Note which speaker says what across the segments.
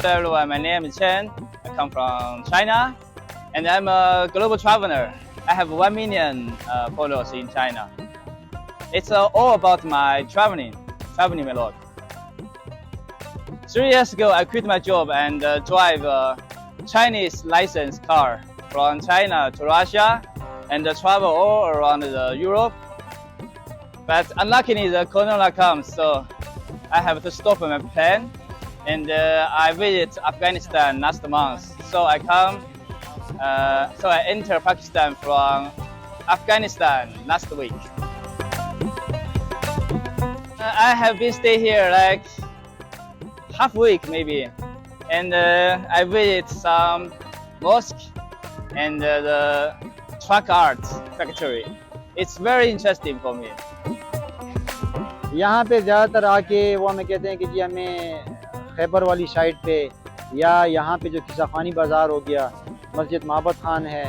Speaker 1: to everyone. My name is Chen. I come from China, and I'm a global traveler. I have 1 million followers in China. It's all about my traveling my lord. 3 years ago, I quit my job and drive a Chinese licensed car from China to Russia and travel all around Europe. But unluckily, the corona comes, so I have to stop my plan. And I visit Afghanistan last month. So I enter Pakistan from Afghanistan last week. I have been stay here like half week maybe, and I visit some mosque and the truck art factory. It's very interesting for me.
Speaker 2: यहाँ पे ज़्यादातर आके वो हमें कहते हैं कि जी हमें खैबर वाली साइड पे या यहाँ पे जो किसाखानी बाज़ार हो गया, मस्जिद माबद खान है,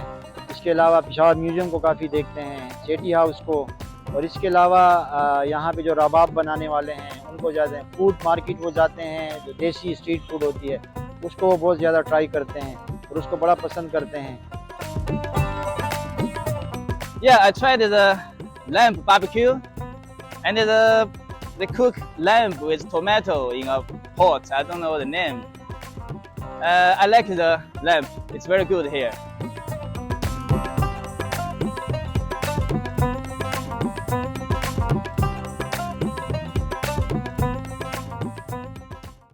Speaker 2: इसके अलावा पेशावर म्यूज़ियम को काफ़ी देखते हैं, सिटी हाउस को, और इसके अलावा यहाँ पे जो रबाब बनाने वाले हैं उनको जाते हैं, फूड मार्केट वो जाते हैं, जो देसी स्ट्रीट फूड होती है उसको वो बहुत ज़्यादा ट्राई करते हैं और उसको बड़ा पसंद करते हैं.
Speaker 1: Yeah, I tried the lamb barbecue, and they cook lamb with tomato in a pot. I don't know the name. I like the lamb. It's very good here.